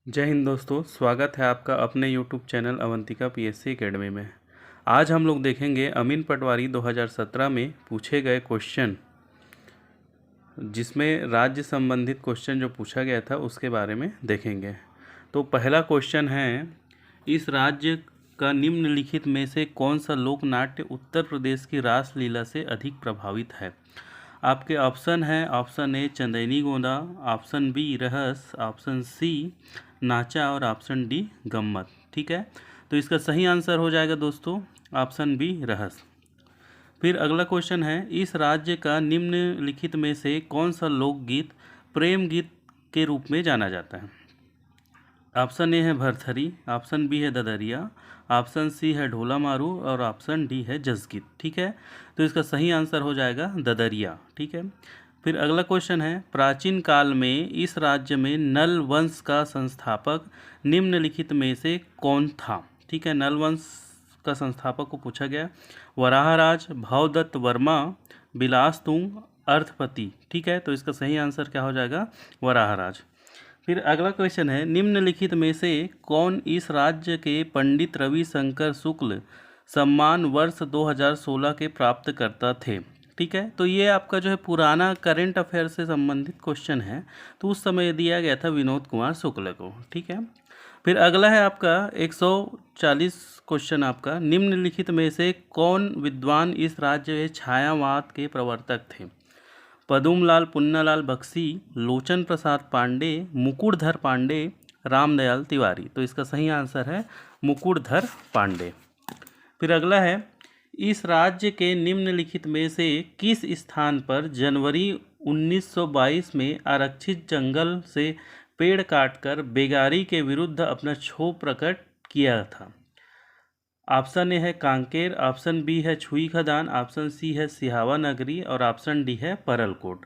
जय हिंद दोस्तों, स्वागत है आपका अपने YouTube channel Avantika PSC academy में। आज हम लोग देखेंगे अमीन पटवारी 2017 में पूछे गए क्वेश्चन, जिसमें राज्य संबंधित क्वेश्चन जो पूछा गया था उसके बारे में देखेंगे। तो पहला क्वेश्चन है, इस राज्य का निम्नलिखित में से कौन सा लोक नाट्य उत्तर प्रदेश की रासलीला से अधिक प्रभावित है। आपके ऑप्शन है, option A Chandeni Gonda, option B Rahas, option C Nacha और ऑप्शन डी गम्मत। ठीक है, तो इसका सही आंसर हो जाएगा दोस्तों ऑप्शन बी रहस। फिर अगला क्वेश्चन है, इस राज्य का निम्नलिखित में से कौन सा लोकगीत प्रेम गीत के रूप में जाना जाता है। ऑप्शन ए है भरथरी, ऑप्शन बी है ददरिया, ऑप्शन सी है ढोला मारू और ऑप्शन डी है जसगीत। ठीक है, तो इसका सही आंसर हो जाएगा ददरिया। ठीक है, फिर अगला क्वेश्चन है, प्राचीन काल में इस राज्य में नल वंश का संस्थापक निम्नलिखित में से कौन था। ठीक है, नल वंश का संस्थापक को पूछा गया। वराहराज, भवदत्त वर्मा, बिलास तुंग, अर्थपति। ठीक है, तो इसका सही आंसर क्या हो जाएगा, वराहराज। फिर अगला क्वेश्चन है, निम्नलिखित में से कौन इस राज्य के पंडित रविशंकर शुक्ल सम्मान वर्ष 2016 के प्राप्तकर्ता थे। ठीक है, तो ये आपका जो है पुराना करंट अफेयर से संबंधित क्वेश्चन है, तो उस समय दिया गया था विनोद कुमार शुक्ल को। ठीक है, फिर अगला है आपका 140 क्वेश्चन आपका, निम्नलिखित में से कौन विद्वान इस राज्य में छायावाद के प्रवर्तक थे। पदुमलाल पुन्नालाल बख्शी, लोचन प्रसाद पांडे, मुकुटधर पांडे, रामदयाल तिवारी। तो इसका सही आंसर है मुकुटधर पांडे। फिर अगला है, इस राज्य के निम्नलिखित में से किस स्थान पर जनवरी 1922 में आरक्षित जंगल से पेड़ काटकर बेगारी के विरुद्ध अपना क्षोभ प्रकट किया था। ऑप्शन ए है कांकेर, ऑप्शन बी है छुई खदान, ऑप्शन सी है सिहावा नगरी और ऑप्शन डी है परलकोट।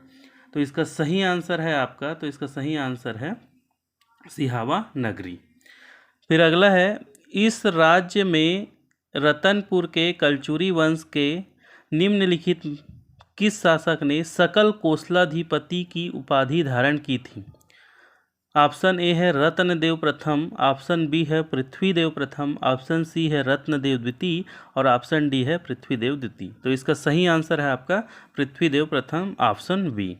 तो इसका सही आंसर है आपका, तो इसका सही आंसर है सिहावा नगरी। फिर अगला है, इस राज्य में रतनपुर के कलचुरी वंश के निम्नलिखित किस शासक ने सकल कोसलाधिपति की उपाधि धारण की थी। ऑप्शन ए है रत्नदेव प्रथम, ऑप्शन बी है पृथ्वीदेव प्रथम, ऑप्शन सी है रत्नदेव द्वितीय और ऑप्शन डी है पृथ्वीदेव द्वितीय। तो इसका सही आंसर है आपका पृथ्वीदेव प्रथम, ऑप्शन बी।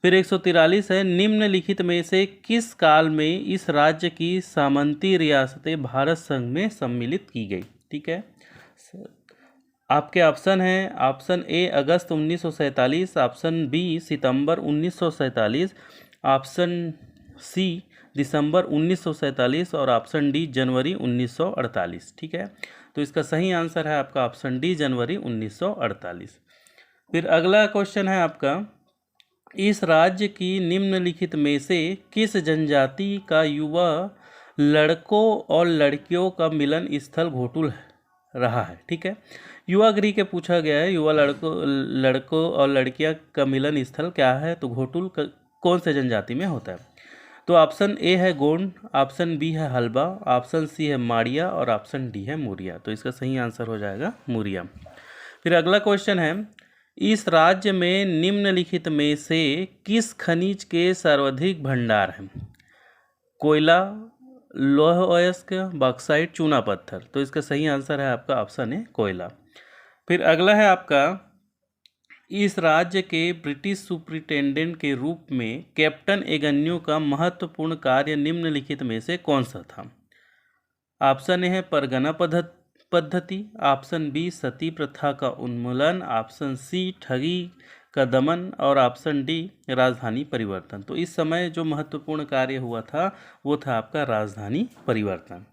फिर 143 है, निम्नलिखित में से किस काल में इस राज्य की सामंती रियासतें भारत संघ में सम्मिलित की गई। ठीक है, आपके ऑप्शन है, ऑप्शन ए अगस्त 1947, ऑप्शन बी सितंबर 1947, ऑप्शन सी दिसंबर 1947 और ऑप्शन डी जनवरी 1948। ठीक है, तो इसका सही आंसर है आपका ऑप्शन डी जनवरी 1948। फिर अगला क्वेश्चन है आपका, इस राज्य की निम्नलिखित में से किस जनजाति का युवा लड़कों और लड़कियों का मिलन स्थल घोटुल रहा है। ठीक है, युवा गृह के पूछा गया है, युवा लड़कों और लड़कियां का मिलन स्थल क्या है, तो घोटुल कौन से जनजाति में होता है। तो ऑप्शन ए है गोंड, ऑप्शन बी है हल्बा, ऑप्शन सी है माड़िया और ऑप्शन डी है मुरिया। तो इसका सही आंसर हो जाएगा मुरिया। फिर अगला क्वेश्चन है, इस राज्य में निम्नलिखित में से किस खनिज के सर्वाधिक भंडार हैं। कोयला, लौह अयस्क, बॉक्साइट, चूना पत्थर। तो इसका सही आंसर है आपका ऑप्शन ए कोयला। फिर अगला है आपका, इस राज्य के ब्रिटिश सुप्रिटेंडेंट के रूप में कैप्टन एगन्यू का महत्वपूर्ण कार्य निम्नलिखित में से कौन सा था। ऑप्शन ए है परगना पद्धति, ऑप्शन बी सती प्रथा का उन्मूलन, ऑप्शन सी ठगी का दमन और ऑप्शन डी राजधानी परिवर्तन। तो इस समय जो महत्वपूर्ण कार्य हुआ था वो था आपका राजधानी परिवर्तन।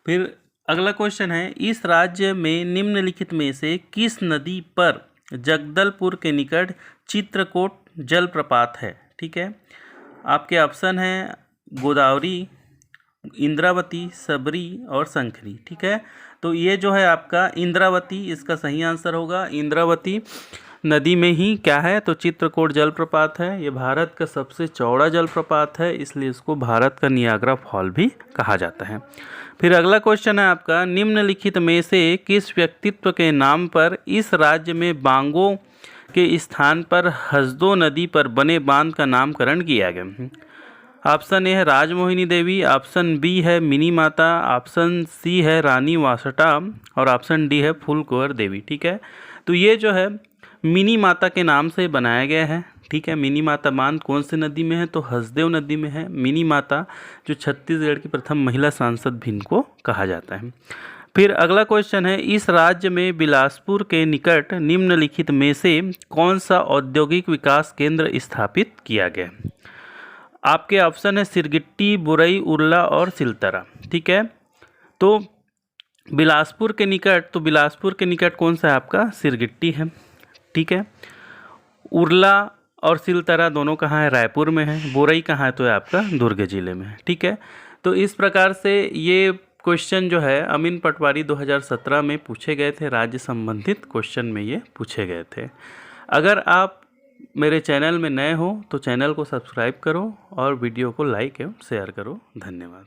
फिर अगला क्वेश्चन है, इस राज्य में निम्नलिखित में से किस नदी पर जगदलपुर के निकट चित्रकूट जलप्रपात है। ठीक है, आपके ऑप्शन है गोदावरी, इंद्रावती, सबरी और शंखरी। ठीक है, तो ये जो है आपका इंद्रावती, इसका सही आंसर होगा। इंद्रावती नदी में ही क्या है, तो चित्रकूट जलप्रपात है। ये भारत का सबसे चौड़ा जलप्रपात है, इसलिए इसको भारत का नियाग्रा फॉल भी कहा जाता है। फिर अगला क्वेश्चन है आपका, निम्नलिखित में से किस व्यक्तित्व के नाम पर इस राज्य में बांगो के स्थान पर हसदो नदी पर बने बांध का नामकरण किया गया। ऑप्शन ए है राजमोहिनी देवी, ऑप्शन बी है मिनी माता, ऑप्शन सी है रानी वासटा और ऑप्शन डी है फूल कुंवर देवी। ठीक है, तो ये जो है मिनी माता के नाम से बनाया गया है। ठीक है, मिनी माता बांध कौन सी नदी में है, तो हसदेव नदी में है मिनी माता, जो छत्तीसगढ़ की प्रथम महिला सांसद भी इनको कहा जाता है। फिर अगला क्वेश्चन है, इस राज्य में बिलासपुर के निकट निम्नलिखित में से कौन सा औद्योगिक विकास केंद्र स्थापित किया गया। आपके ऑप्शन है सिरगिट्टी, बुरई, उरला और सिलतरा। ठीक है, तो बिलासपुर के निकट कौन सा है आपका, सिरगिट्टी है। ठीक है, उरला और सिलतरा दोनों कहाँ है, रायपुर में है। बुरई कहाँ है, तो है आपका दुर्ग जिले में है। ठीक है, तो इस प्रकार से ये क्वेश्चन जो है अमीन पटवारी 2017 में पूछे गए थे, राज्य संबंधित क्वेश्चन में ये पूछे गए थे। अगर आप मेरे चैनल में नए हो तो चैनल को सब्सक्राइब करो और वीडियो को लाइक एवं शेयर करो। धन्यवाद।